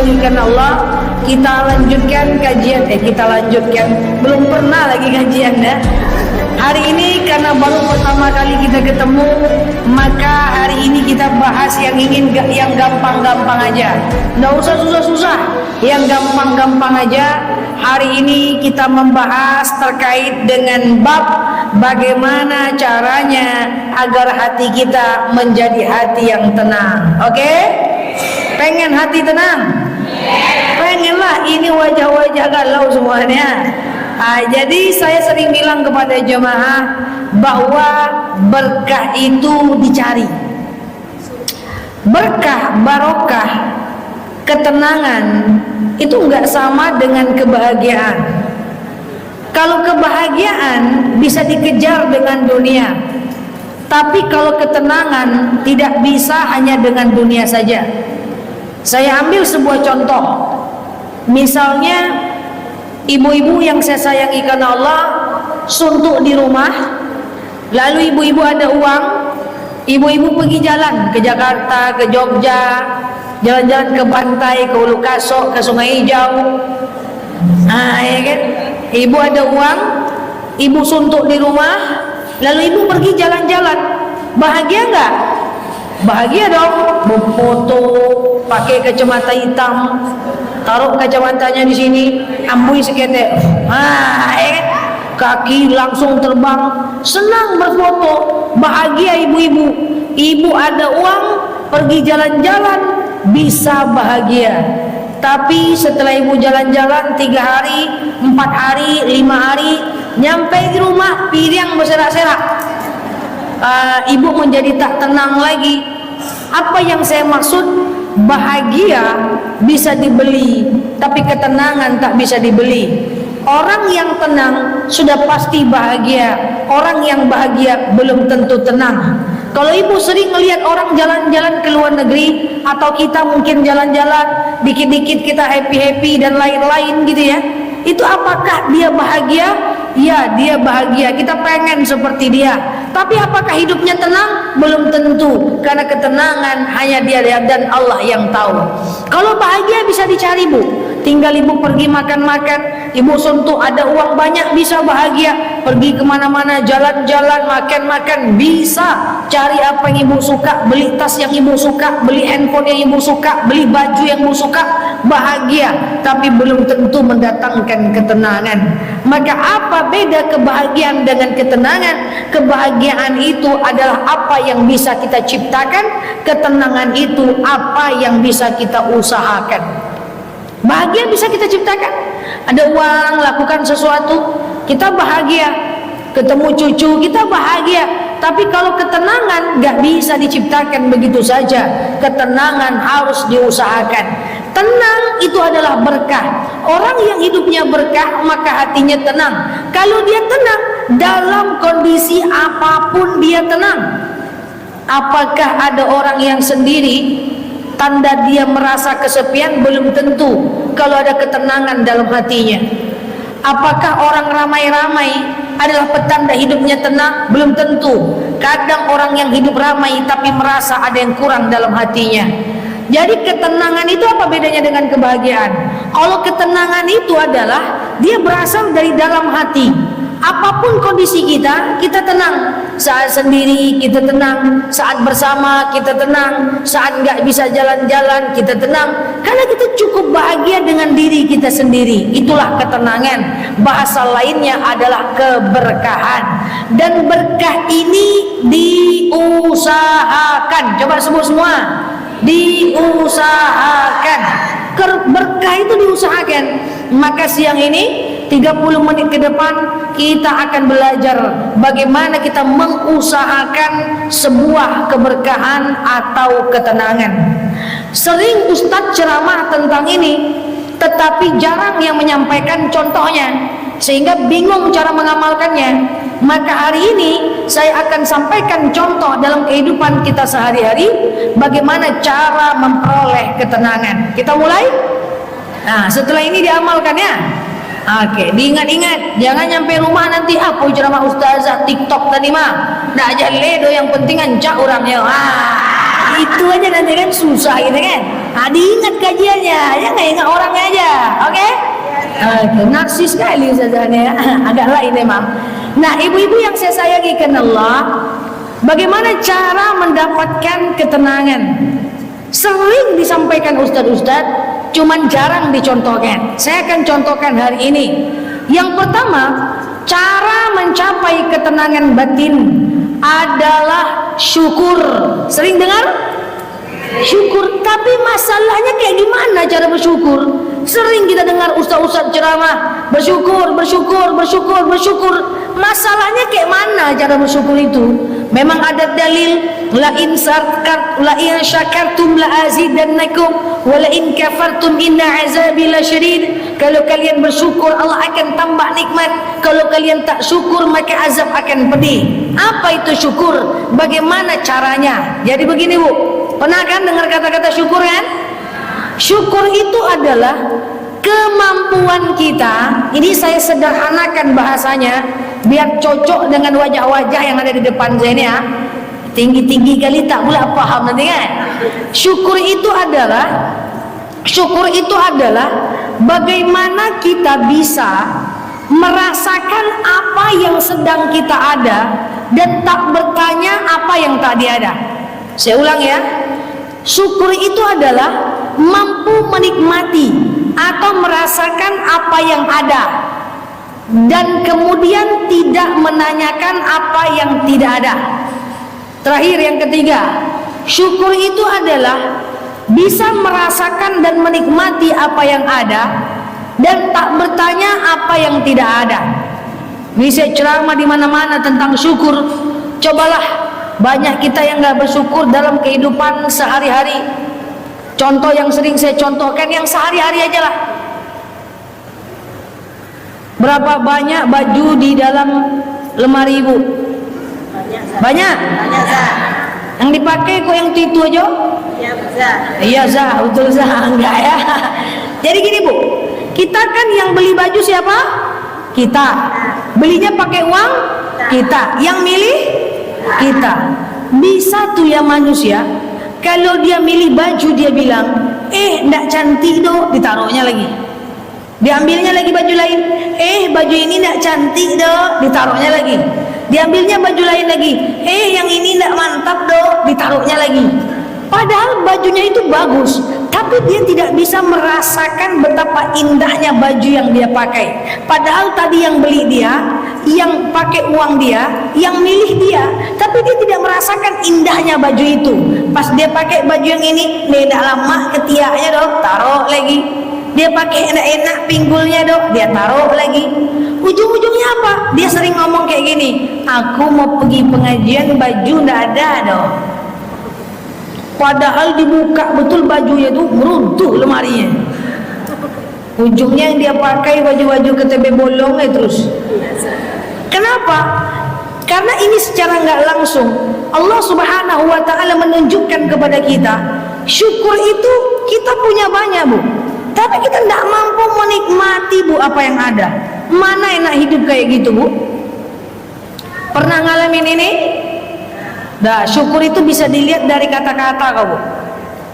sekalian karena Allah, kita lanjutkan kajian. Belum pernah lagi kajian ya. Hari ini karena baru pertama kali kita ketemu, maka hari ini kita bahas yang gampang-gampang aja. Nggak usah susah-susah, yang gampang-gampang aja. Hari ini kita membahas terkait dengan bab bagaimana caranya agar hati kita menjadi hati yang tenang. Oke? Pengen hati tenang? Pengenlah, ini wajah-wajah galau semuanya. Jadi saya sering bilang kepada jemaah bahwa berkah itu dicari. Berkah, barokah, ketenangan itu enggak sama dengan kebahagiaan. Kalau kebahagiaan bisa dikejar dengan dunia, tapi kalau ketenangan tidak bisa hanya dengan dunia saja. Saya ambil sebuah contoh. Misalnya ibu-ibu yang saya sayangi karena Allah suntuk di rumah, lalu ibu-ibu ada uang, ibu-ibu pergi jalan ke Jakarta, ke Jogja, jalan-jalan ke pantai, ke Ulu Kasok, ke Sungai Hijau. Ya kan? Ibu ada uang, ibu suntuk di rumah, lalu ibu pergi jalan-jalan. Bahagia enggak? Bahagia dong. Berfoto, pakai kacamata hitam, taruh kacamatanya di sini, ambui seketek, ya kan? Kaki langsung terbang, senang berfoto, bahagia ibu-ibu. Ibu ada uang, pergi jalan-jalan, bisa bahagia. Tapi setelah ibu jalan-jalan 3 hari, 4 hari, 5 hari, nyampe di rumah piring berserak-serak. Ibu menjadi tak tenang lagi. Apa yang saya maksud? Bahagia bisa dibeli, tapi ketenangan tak bisa dibeli. Orang yang tenang sudah pasti bahagia. Orang yang bahagia belum tentu tenang. Kalau ibu sering melihat orang jalan-jalan ke luar negeri, atau kita mungkin jalan-jalan, dikit-dikit kita happy-happy dan lain-lain gitu ya, itu apakah dia bahagia? Ya, dia bahagia, kita pengen seperti dia. Tapi apakah hidupnya tenang? Belum tentu, karena ketenangan hanya dia dan Allah yang tahu. Kalau bahagia bisa dicari, Bu. Tinggal ibu pergi makan-makan, ibu suntuk ada uang banyak, bisa bahagia. Pergi kemana-mana, jalan-jalan, makan-makan, bisa cari apa yang ibu suka, beli tas yang ibu suka, beli handphone yang ibu suka, beli baju yang ibu suka, bahagia. Tapi belum tentu mendatangkan ketenangan. Maka apa beda kebahagiaan dengan ketenangan? Kebahagiaan itu adalah apa yang bisa kita ciptakan, ketenangan itu apa yang bisa kita usahakan. Bahagia bisa kita ciptakan. Ada uang, lakukan sesuatu, kita bahagia. Ketemu cucu, kita bahagia. Tapi kalau ketenangan gak bisa diciptakan begitu saja. Ketenangan harus diusahakan. Tenang itu adalah berkah. Orang yang hidupnya berkah, maka hatinya tenang. Kalau dia tenang, dalam kondisi apapun dia tenang. Apakah ada orang yang sendiri, tanda dia merasa kesepian? Belum tentu. Kalau ada ketenangan dalam hatinya. Apakah orang ramai-ramai adalah petanda hidupnya tenang? Belum tentu. Kadang orang yang hidup ramai tapi merasa ada yang kurang dalam hatinya. Jadi ketenangan itu apa bedanya dengan kebahagiaan? Kalau ketenangan itu adalah dia berasal dari dalam hati. Apapun kondisi kita, kita tenang. Saat sendiri kita tenang, saat bersama kita tenang, saat nggak bisa jalan-jalan kita tenang. Karena kita cukup bahagia dengan diri kita sendiri. Itulah ketenangan. Bahasa lainnya adalah keberkahan. Dan berkah ini diusahakan. Coba sebut semua. Diusahakan. Berkah itu diusahakan. Maka siang ini 30 menit ke depan kita akan belajar bagaimana kita mengusahakan sebuah keberkahan atau ketenangan. Sering Ustadz ceramah tentang ini, tetapi jarang yang menyampaikan contohnya, sehingga bingung cara mengamalkannya. Maka hari ini saya akan sampaikan contoh dalam kehidupan kita sehari-hari, bagaimana cara memperoleh ketenangan. Kita mulai? Nah, setelah ini diamalkan ya. Oke, diingat-ingat, jangan nyampe rumah nanti apa ceramah ustazah TikTok tadi mah. Ndak aja ledo, yang penting ancak orangnya. Itu aja nanti kan susah gitu kan. Diingat kajiannya, ya nggak ingat orangnya aja, oke? Narsis sekali ustazahnya, agak lain memang. Nah, ibu-ibu yang saya sayangi karena Allah, bagaimana cara mendapatkan ketenangan? Sering disampaikan ustaz-ustaz, cuman jarang dicontohkan. Saya akan contohkan hari ini. Yang pertama, cara mencapai ketenangan batin adalah syukur. Sering dengar? Syukur. Tapi masalahnya kayak gimana cara bersyukur? Sering kita dengar ustaz-ustaz ceramah, bersyukur, bersyukur, bersyukur, bersyukur. Masalahnya kayak mana cara bersyukur itu? Memang ada dalil, la in syakartum la azidannakum wa la in kafartum inna azabi lasyadid. Kalau kalian bersyukur Allah akan tambah nikmat, kalau kalian tak syukur maka azab akan pedih. Apa itu syukur? Bagaimana caranya? Jadi begini Bu, pernah kan dengar kata-kata syukur kan? Syukur itu adalah kemampuan kita. Ini saya sederhanakan bahasanya biar cocok dengan wajah-wajah yang ada di depan saya ini ya. Tinggi-tinggi kali tak pula paham nanti kan. Syukur itu adalah bagaimana kita bisa merasakan apa yang sedang kita ada dan tak bertanya apa yang tadi ada. Saya ulang ya. Syukur itu adalah mampu menikmati atau merasakan apa yang ada dan kemudian tidak menanyakan apa yang tidak ada. Terakhir yang ketiga, syukur itu adalah bisa merasakan dan menikmati apa yang ada dan tak bertanya apa yang tidak ada. Bisa ceramah di mana-mana tentang syukur. Cobalah, banyak kita yang nggak bersyukur dalam kehidupan sehari-hari. Contoh yang sering saya contohkan yang sehari-hari aja lah. Berapa banyak baju di dalam lemari ibu? Banyak. Yang dipakai kok yang itu aja? Iya Zah, betul Zah, enggak ya. Jadi gini Bu, kita kan yang beli baju siapa? Kita. Belinya pakai uang? Kita. Yang milih? Kita. Bisa tuh ya manusia, kalau dia milih baju dia bilang, ndak cantik doh, ditaruhnya lagi. Diambilnya lagi baju lain, baju ini ndak cantik doh, ditaruhnya lagi. Diambilnya baju lain lagi, yang ini ndak mantap doh, ditaruhnya lagi. Padahal bajunya itu bagus, tapi dia tidak bisa merasakan betapa indahnya baju yang dia pakai. Padahal tadi yang beli dia, yang pakai uang dia, yang milih dia, tapi dia tidak merasakan indahnya baju itu. Pas dia pakai baju yang ini, tidak lama ketiaknya dong, taruh lagi. Dia pakai enak-enak pinggulnya dong, dia taruh lagi. Ujung-ujungnya apa? Dia sering ngomong kayak gini, aku mau pergi pengajian baju tidak ada dong. Padahal dibuka betul bajunya itu meruntuh lemarinya. Ujungnya yang dia pakai baju-baju KTP bolong terus. Kenapa? Karena ini secara nggak langsung Allah Subhanahu wa Ta'ala menunjukkan kepada kita, syukur itu kita punya banyak Bu, tapi kita tidak mampu menikmati Bu apa yang ada. Mana enak hidup kayak gitu Bu? Pernah ngalamin ini? Nah, syukur itu bisa dilihat dari kata-kata kau Bu.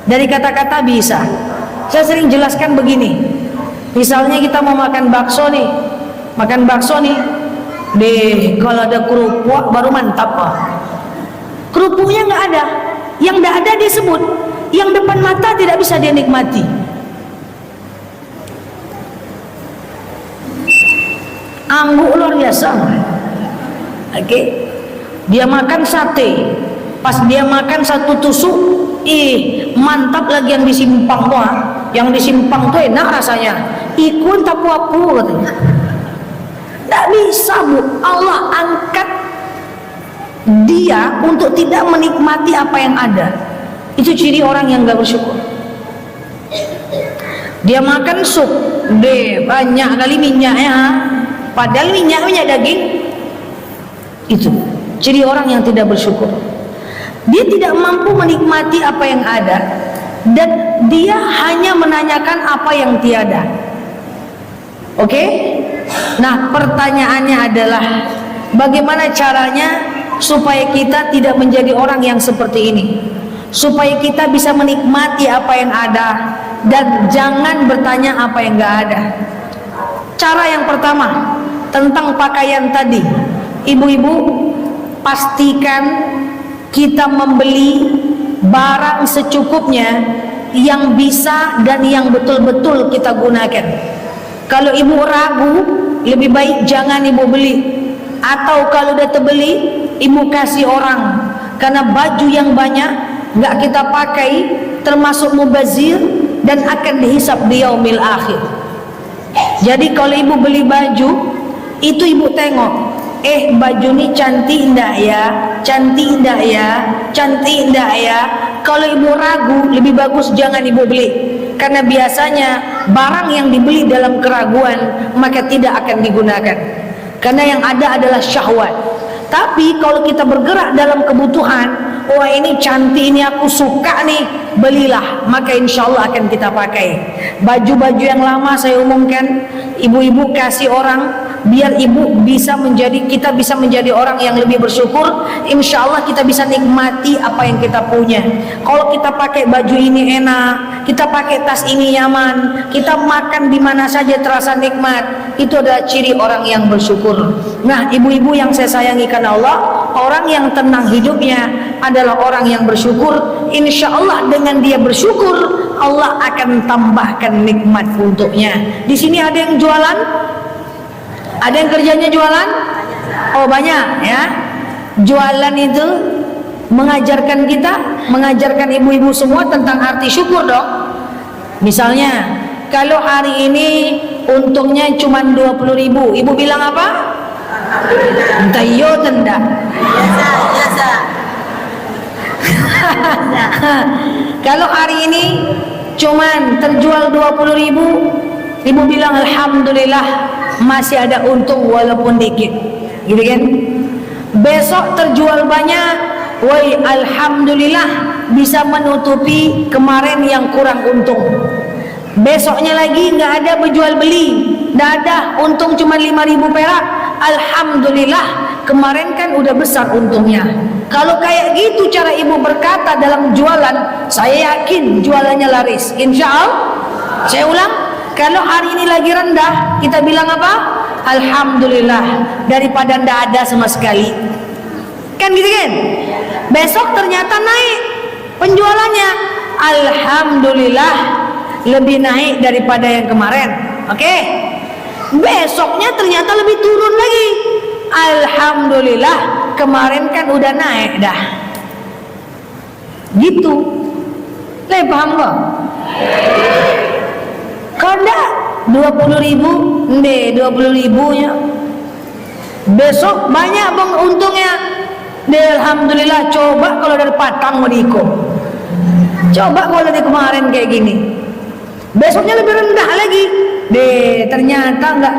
Dari kata-kata bisa. Saya sering jelaskan begini. Misalnya kita mau makan bakso nih. Kalau ada kerupuk baru mantap Pak. Kerupuknya nggak ada. Yang nggak ada dia sebut. Yang depan mata tidak bisa dia nikmati. Angguk luar biasa. Oke. Dia makan sate, pas dia makan satu tusuk, mantap lagi yang disimpang tuh, yang disimpang tuh enak rasanya. Ikun tapu-apu katanya. Tidak bisa Bu, Allah angkat dia untuk tidak menikmati apa yang ada. Itu ciri orang yang gak bersyukur. Dia makan sup, banyak kali minyaknya, padahal minyak daging. Itu ciri orang yang tidak bersyukur. Dia tidak mampu menikmati apa yang ada dan dia hanya menanyakan apa yang tiada. Oke? Nah, pertanyaannya adalah bagaimana caranya supaya kita tidak menjadi orang yang seperti ini? supaya kita bisa menikmati apa yang ada dan jangan bertanya apa yang nggak ada. Cara yang pertama tentang pakaian tadi, ibu-ibu pastikan kita membeli barang secukupnya yang bisa dan yang betul-betul kita gunakan. Kalau ibu ragu, lebih baik jangan ibu beli, atau kalau udah terbeli ibu kasih orang, karena baju yang banyak nggak kita pakai termasuk mubazir dan akan dihisab di yaumil akhir. Jadi kalau ibu beli baju itu ibu tengok, baju ini cantik enggak ya, cantik enggak ya, cantik enggak ya. Kalau ibu ragu, lebih bagus jangan ibu beli, karena biasanya barang yang dibeli dalam keraguan maka tidak akan digunakan, karena yang ada adalah syahwat. Tapi kalau kita bergerak dalam kebutuhan, wah ini cantik, ini aku suka nih, belilah, maka insya Allah akan kita pakai. Baju-baju yang lama saya umumkan, ibu-ibu kasih orang, biar ibu bisa menjadi, kita bisa menjadi orang yang lebih bersyukur. Insya Allah kita bisa nikmati apa yang kita punya. Kalau kita pakai baju ini enak, kita pakai tas ini nyaman, kita makan di mana saja terasa nikmat, itu adalah ciri orang yang bersyukur. Nah, ibu-ibu yang saya sayangi karena Allah, orang yang tenang hidupnya adalah orang yang bersyukur. Insya Allah dengan dia bersyukur, Allah akan tambahkan nikmat untuknya. Di sini ada yang jualan? Ada yang kerjanya jualan? Oh banyak ya. Jualan itu mengajarkan kita, mengajarkan ibu-ibu semua tentang arti syukur dong. Misalnya kalau hari ini untungnya cuma 20.000, ibu bilang apa? Entah iyo tenda. Biasa. Kalau hari ini cuman terjual 20.000, ibu bilang alhamdulillah, masih ada untung walaupun dikit, gitu kan? Besok terjual banyak, woi alhamdulillah, bisa menutupi kemarin yang kurang untung. Besoknya lagi nggak ada berjual beli, nggak ada, untung cuma 5.000 perak, alhamdulillah, kemarin kan udah besar untungnya. Kalau kayak gitu cara ibu berkata dalam jualan, saya yakin jualannya laris, insya Allah. Saya ulang, kalau hari ini lagi rendah, kita bilang apa? Alhamdulillah, daripada ndak ada sama sekali. Kan gitu kan? Besok ternyata naik penjualannya, alhamdulillah, lebih naik daripada yang kemarin. Oke? Besoknya ternyata lebih turun lagi, alhamdulillah, kemarin kan udah naik dah. Gitu. Le paham gak? Kalau enggak 20.000, 20.000 nya besok banyak bang untungnya. Alhamdulillah, coba kalau dari Patang Mediko, coba kalau dari kemarin kayak gini, besoknya lebih rendah lagi. Ternyata enggak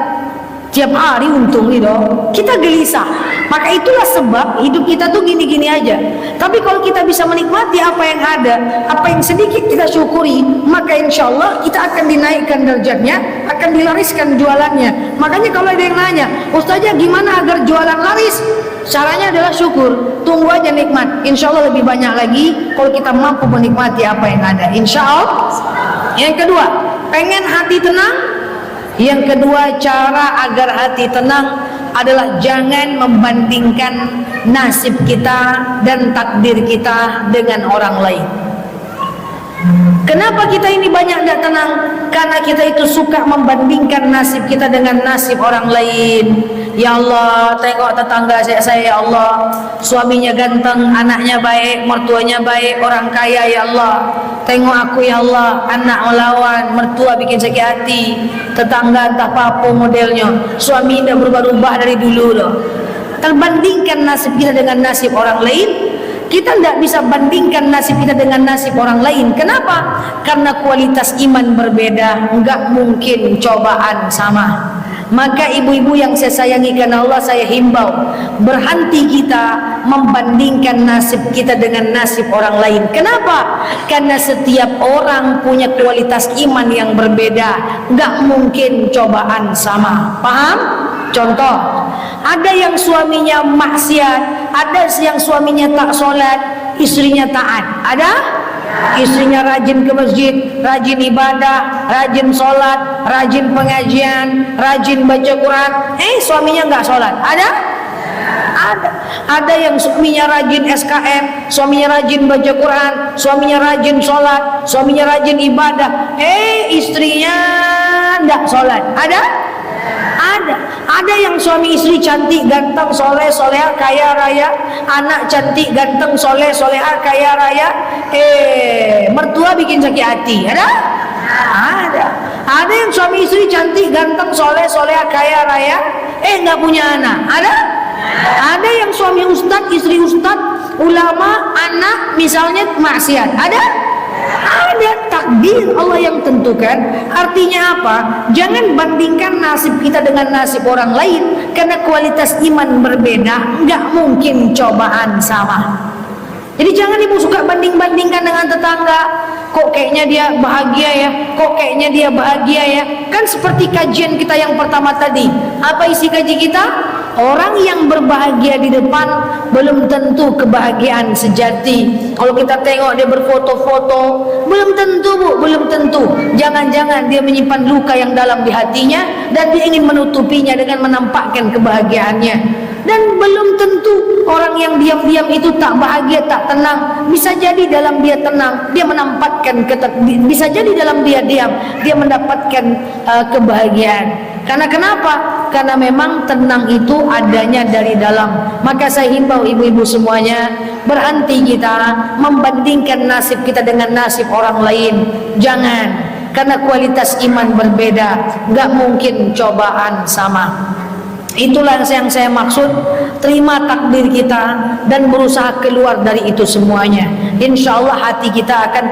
tiap hari untung nih dong. Kita gelisah. Maka itulah sebab hidup kita tuh gini-gini aja. Tapi kalau kita bisa menikmati apa yang ada, apa yang sedikit kita syukuri, maka insya Allah kita akan dinaikkan derajatnya, akan dilariskan jualannya. Makanya kalau ada yang nanya, Ustazah gimana agar jualan laris? Caranya adalah syukur. Tunggu aja nikmat. Insya Allah lebih banyak lagi kalau kita mampu menikmati apa yang ada. Insya Allah. Yang kedua, pengen hati tenang. Yang kedua, cara agar hati tenang adalah jangan membandingkan nasib kita dan takdir kita dengan orang lain. Kenapa kita ini banyak tidak tenang? Karena kita itu suka membandingkan nasib kita dengan nasib orang lain. Ya Allah, tengok tetangga saya, ya Allah, suaminya ganteng, anaknya baik, mertuanya baik, orang kaya, ya Allah. Tengok aku, ya Allah, anak melawan, mertua bikin sakit hati, tetangga entah apa modelnya, suami tidak berubah-ubah dari dulu loh. Terbandingkan nasib kita dengan nasib orang lain. Kita tidak bisa bandingkan nasib kita dengan nasib orang lain. Kenapa? Karena kualitas iman berbeda, enggak mungkin cobaan sama. Maka ibu-ibu yang saya sayangi karena Allah, saya himbau, berhenti kita membandingkan nasib kita dengan nasib orang lain. Kenapa? Karena setiap orang punya kualitas iman yang berbeda, enggak mungkin cobaan sama. Paham? Contoh, ada yang suaminya maksiat, ada yang suaminya tak sholat, istrinya taat? Ada? Istrinya rajin ke masjid, rajin ibadah, rajin sholat, rajin pengajian, rajin baca Quran. Suaminya nggak sholat? Ada? Ada. Ada yang suaminya rajin SKM, suaminya rajin baca Quran, suaminya rajin sholat, suaminya rajin ibadah. Istrinya nggak sholat? Ada? Ada. Ada yang suami istri cantik, ganteng, soleh, soleha, kaya raya, anak cantik, ganteng, soleh, soleha, kaya raya, mertua bikin sakit hati. Ada? Ada. Ada yang suami istri cantik, ganteng, soleh, soleha, kaya raya, nggak punya anak. Ada? Ada yang suami ustad, istri ustad, ulama, anak misalnya maksiat. Ada? Ada. Takdir Allah yang tentukan. Artinya apa? Jangan bandingkan nasib kita dengan nasib orang lain, karena kualitas iman berbeda, nggak mungkin cobaan sama. Jadi jangan ibu suka banding-bandingkan dengan tetangga. Kok kayaknya dia bahagia ya, kok kayaknya dia bahagia ya. Kan seperti kajian kita yang pertama tadi. Apa isi kaji kita? Orang yang berbahagia di depan belum tentu kebahagiaan sejati. Kalau kita tengok dia berfoto-foto, belum tentu bu, belum tentu. Jangan-jangan dia menyimpan luka yang dalam di hatinya dan dia ingin menutupinya dengan menampakkan kebahagiaannya. Dan belum tentu orang yang diam-diam itu tak bahagia, tak tenang. Bisa jadi dalam dia tenang, dia menampakkan bisa jadi dalam dia diam, dia mendapatkan kebahagiaan. Karena kenapa? Karena memang tenang itu adanya dari dalam. Maka saya himbau ibu-ibu semuanya, berhenti kita membandingkan nasib kita dengan nasib orang lain. Jangan, karena kualitas iman berbeda, nggak mungkin cobaan sama. Itulah yang saya maksud, terima takdir kita dan berusaha keluar dari itu semuanya. Insya Allah hati kita akan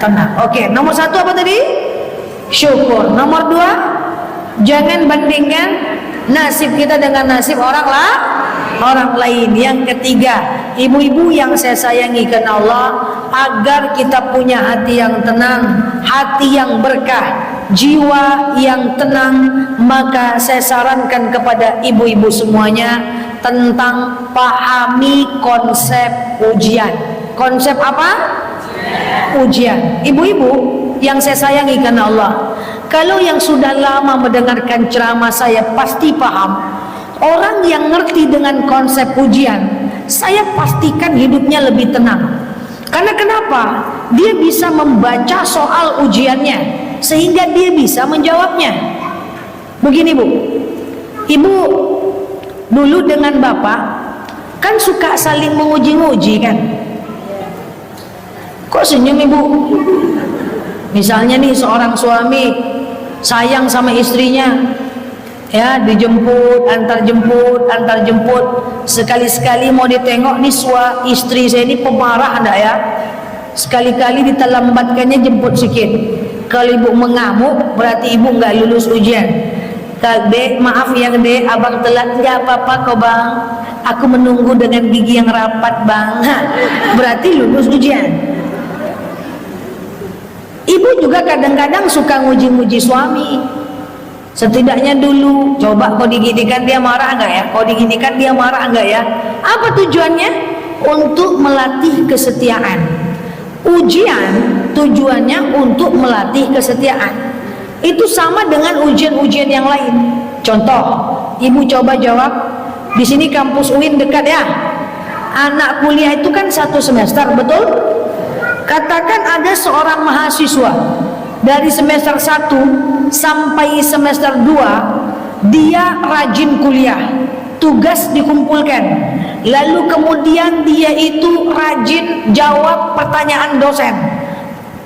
tenang. Oke, nomor 1 apa tadi? Syukur. Nomor 2, jangan bandingkan nasib kita dengan nasib orang lain. Yang ketiga, ibu-ibu yang saya sayangi karena Allah, agar kita punya hati yang tenang, hati yang berkah, jiwa yang tenang, maka saya sarankan kepada ibu-ibu semuanya tentang pahami konsep ujian. Konsep apa? Ujian. Ibu-ibu yang saya sayangi karena Allah, kalau yang sudah lama mendengarkan ceramah saya pasti paham. Orang yang ngerti dengan konsep ujian, saya pastikan hidupnya lebih tenang. Karena kenapa? Dia bisa membaca soal ujiannya, sehingga dia bisa menjawabnya. Begini bu, ibu dulu dengan bapak kan suka saling menguji-nguji kan? Kok senyum ibu? Misalnya nih seorang suami sayang sama istrinya, ya, dijemput, antar jemput, sekali-sekali mau ditengok nih istri saya ini pemarah enggak ya, sekali-kali diterlambatkannya jemput sikit. Kalau ibu mengamuk berarti ibu nggak lulus ujian. Dek, maaf ya dek, abang telat. Nggak apa-apa kok bang, aku menunggu dengan gigi yang rapat bang. Berarti lulus ujian. Ibu juga kadang-kadang suka nguji-nguji suami. Setidaknya dulu, coba kau diginikan dia marah enggak ya? Kau diginikan dia marah enggak ya? Apa tujuannya? Untuk melatih kesetiaan. Ujian tujuannya untuk melatih kesetiaan. Itu sama dengan ujian-ujian yang lain. Contoh, ibu coba jawab, di sini kampus UIN dekat ya. Anak kuliah itu kan 1 semester, betul? Katakan ada seorang mahasiswa dari semester 1 sampai semester 2 dia rajin kuliah, tugas dikumpulkan, lalu kemudian dia itu rajin jawab pertanyaan dosen,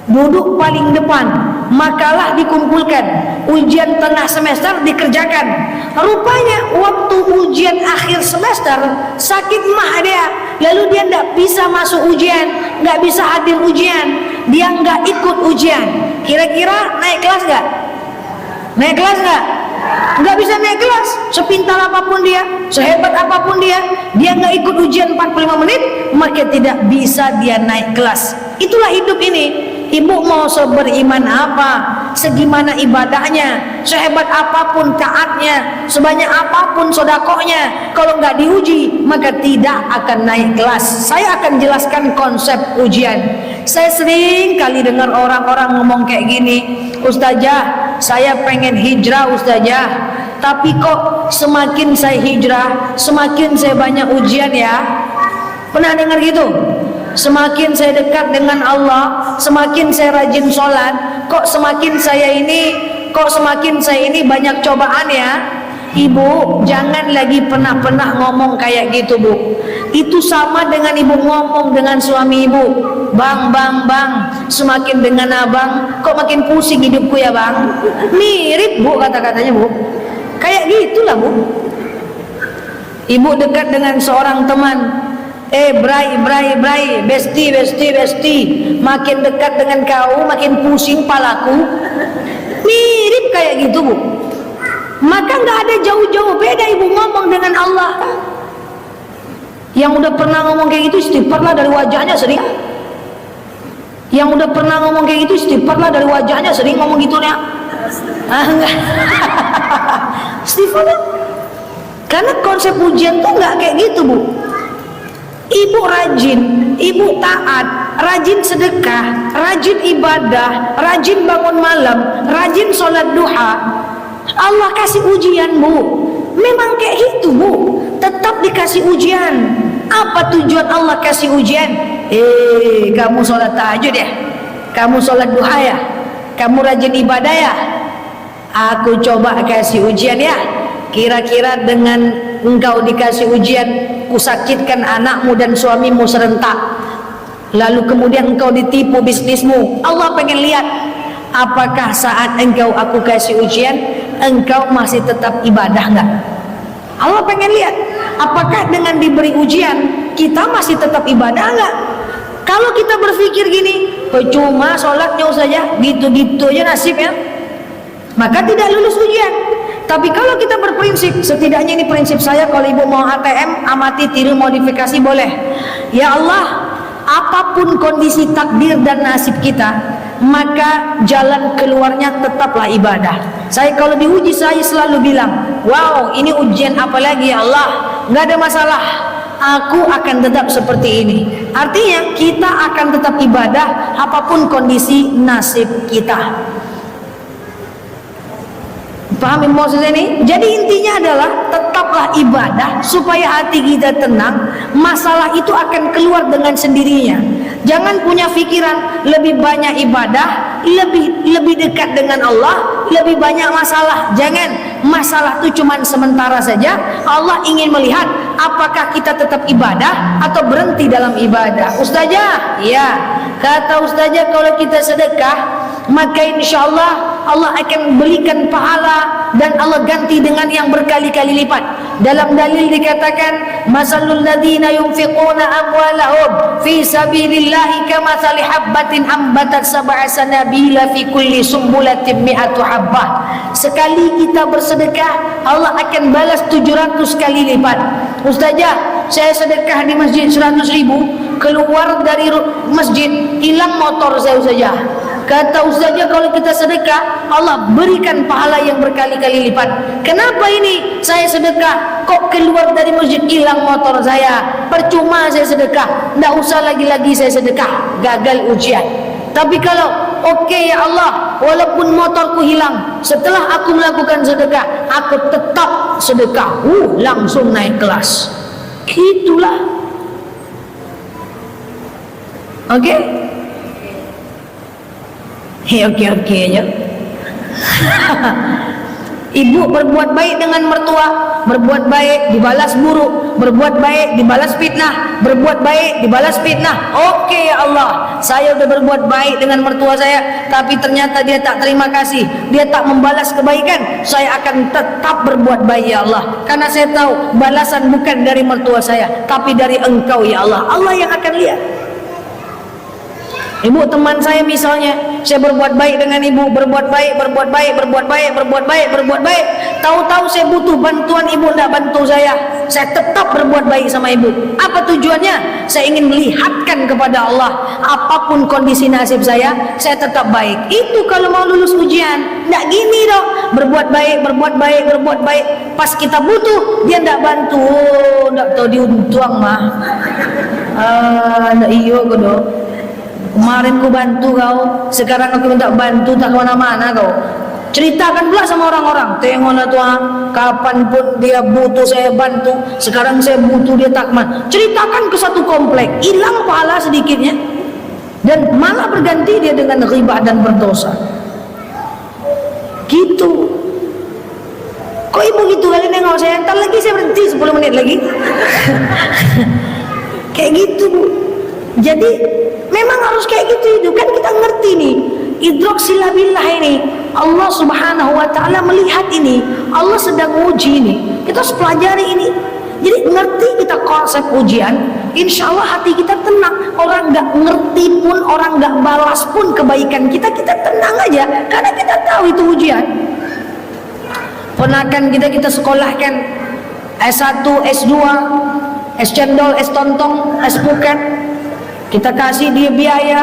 duduk paling depan, makalah dikumpulkan, ujian tengah semester dikerjakan. Rupanya waktu ujian akhir semester sakit mah dia, lalu dia tidak bisa masuk ujian, nggak bisa hadir ujian, dia nggak ikut ujian. Kira-kira naik kelas nggak? Naik kelas nggak? Nggak bisa naik kelas. Sepintar apapun dia, sehebat apapun dia nggak ikut ujian 45 menit, maka tidak bisa dia naik kelas. Itulah hidup ini. Ibu mau beriman apa? segimana ibadahnya, sehebat apapun taatnya, sebanyak apapun sodakohnya, kalau nggak diuji maka tidak akan naik kelas. Saya akan jelaskan konsep ujian. Saya sering kali dengar orang-orang ngomong kayak gini, "Ustazah, saya pengen hijrah Ustazah, tapi kok semakin saya hijrah semakin saya banyak ujian ya." Pernah dengar gitu? Semakin saya dekat dengan Allah, semakin saya rajin sholat, kok semakin saya ini banyak cobaan ya. Ibu jangan lagi pernah ngomong kayak gitu, Bu. Itu sama dengan ibu ngomong dengan suami ibu, "Bang, semakin dengan abang kok makin pusing hidupku ya bang." Mirip, Bu, kata-katanya, Bu. Kayak gitulah, Bu. Ibu dekat dengan seorang teman, bray, besti, makin dekat dengan kau makin pusing palaku. Mirip kayak gitu, Bu. Maka nggak ada jauh-jauh beda ibu ngomong dengan Allah. Yang udah pernah ngomong kayak gitu istighfarlah dari wajahnya sering. Yang udah pernah ngomong kayak gitu istighfarlah dari wajahnya sering ngomong gitu ya. Enggak. Istighfar. Karena konsep ujian tuh nggak kayak gitu, Bu. Ibu rajin, ibu taat, rajin sedekah, rajin ibadah, rajin bangun malam, rajin sholat duha, Allah kasih ujian, Bu. Memang kayak gitu, Bu. Tetap dikasih ujian. Apa tujuan Allah kasih ujian? Kamu sholat tahajud ya? Kamu sholat duha ya? Kamu rajin ibadah ya? Aku coba kasih ujian ya. Kira-kira dengan engkau dikasih ujian, kusakitkan anakmu dan suamimu serentak, lalu kemudian engkau ditipu bisnismu, Allah pengen lihat apakah saat engkau aku kasih ujian engkau masih tetap ibadah enggak. Allah pengen lihat apakah dengan diberi ujian kita masih tetap ibadah enggak. Kalau kita berpikir gini, percuma sholatnya saja gitu-gitu aja nasibnya, maka tidak lulus ujian. Tapi kalau kita berprinsip, setidaknya ini prinsip saya, kalau ibu mau ATM, amati tiru modifikasi boleh. Ya Allah, apapun kondisi takdir dan nasib kita, maka jalan keluarnya tetaplah ibadah. Saya kalau diuji saya selalu bilang, wow, ini ujian apa lagi ya Allah? Nggak ada masalah, aku akan tetap seperti ini. Artinya kita akan tetap ibadah apapun kondisi nasib kita. Pahami maksudnya ini? Jadi intinya adalah tetaplah ibadah supaya hati kita tenang. Masalah itu akan keluar dengan sendirinya. Jangan punya pikiran lebih banyak ibadah, lebih dekat dengan Allah, lebih banyak masalah. Jangan, masalah itu cuma sementara saja. Allah ingin melihat apakah kita tetap ibadah atau berhenti dalam ibadah. Ustazah, ya, kata ustazah kalau kita sedekah maka insya Allah akan berikan pahala dan Allah ganti dengan yang berkali-kali lipat. Dalam dalil dikatakan, masalul ladzina yunfiquna amwalahum fi sabilillahi kamathali habbatin ambatat sab'a sanabila fi kulli sumbulatin mi'atu habbah. Sekali kita bersedekah, Allah akan balas 700 kali lipat. Ustazah, saya sedekah di masjid 100 ribu, keluar dari masjid hilang motor saya ustazah. Kata ustazah, kalau kita sedekah Allah berikan pahala yang berkali-kali lipat. Kenapa ini saya sedekah kok keluar dari masjid hilang motor saya? Percuma saya sedekah, tidak usah lagi-lagi saya sedekah, gagal ujian. Tapi kalau oke ya Allah, walaupun motorku hilang, setelah aku melakukan sedekah aku tetap sedekah, langsung naik kelas. Itulah. Oke? Oke aja. Ibu berbuat baik dengan mertua, berbuat baik dibalas buruk, berbuat baik dibalas fitnah, berbuat baik dibalas fitnah. Oke ya Allah, saya udah berbuat baik dengan mertua saya, tapi ternyata dia tak terima kasih, dia tak membalas kebaikan. Saya akan tetap berbuat baik ya Allah, karena saya tahu balasan bukan dari mertua saya, tapi dari Engkau ya Allah. Allah yang akan lihat. Ibu, teman saya misalnya saya berbuat baik dengan ibu, berbuat baik, berbuat baik, berbuat baik, berbuat baik, berbuat baik. Tahu-tahu saya butuh bantuan ibu, tidak bantu saya tetap berbuat baik sama ibu. Apa tujuannya? Saya ingin melihatkan kepada Allah, apapun kondisi nasib saya tetap baik. Itu kalau mau lulus ujian. Tidak gini dong, berbuat baik, berbuat baik, berbuat baik. Pas kita butuh, dia tidak bantu. Tidak tahu diuntuang mah. Tidak iyo kodo. Kemarin ku bantu kau, sekarang aku minta bantu tak kemana-mana kau. Ceritakan pula sama orang-orang. Tengoklah Tuhan, kapanpun dia butuh saya bantu. Sekarang saya butuh dia tak kemana. Ceritakan ke satu komplek, hilang pahala sedikitnya, dan malah berganti dia dengan ghibah dan berdosa. Gitu. Kok ibu gitu kali nengok saya? Ntar lagi saya berhenti 10 menit lagi. Kayak gitu Bu. Jadi memang harus kayak gitu itu kan, kita ngerti nih idrok silabillah ini. Allah subhanahu wa ta'ala melihat ini, Allah sedang uji ini, kita harus pelajari ini. Jadi ngerti kita konsep ujian, insya Allah hati kita tenang. Orang gak ngerti pun, orang gak balas pun kebaikan kita tenang aja, karena kita tahu itu ujian. Ponakan kita sekolahkan S1, S2, S cendol, S tontong, S bukan, kita kasih dia biaya,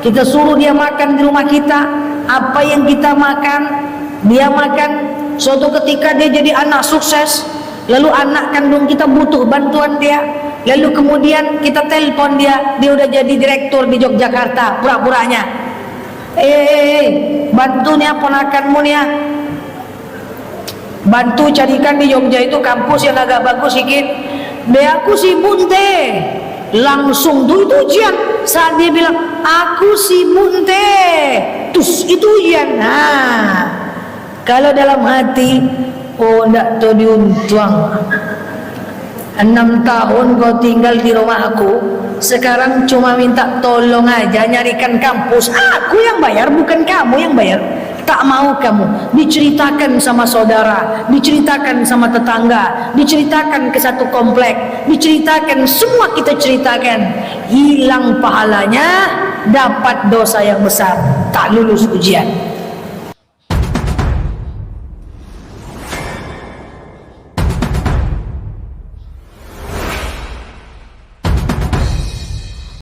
kita suruh dia makan di rumah kita. Apa yang kita makan, dia makan. Suatu ketika dia jadi anak sukses, lalu anak kandung kita butuh bantuan dia, lalu kemudian kita telepon dia udah jadi direktur di Yogyakarta pura-puranya. Bantu nih ponakanmu nih ya, bantu carikan di Jogja itu kampus yang agak bagus sedikit. Dia aku sibuk teh. Langsung tuh itu ujian. Saat dia bilang aku sibuk teh, terus itu ujian. Nah, kalau dalam hati, oh ndak tahu diuntuang. 6 tahun kau tinggal di rumah aku, sekarang cuma minta tolong aja nyarikan kampus. Aku yang bayar, bukan kamu yang bayar. Tak mau kamu diceritakan sama saudara, diceritakan sama tetangga, diceritakan ke satu komplek, diceritakan, semua kita ceritakan, hilang pahalanya, dapat dosa yang besar, tak lulus ujian.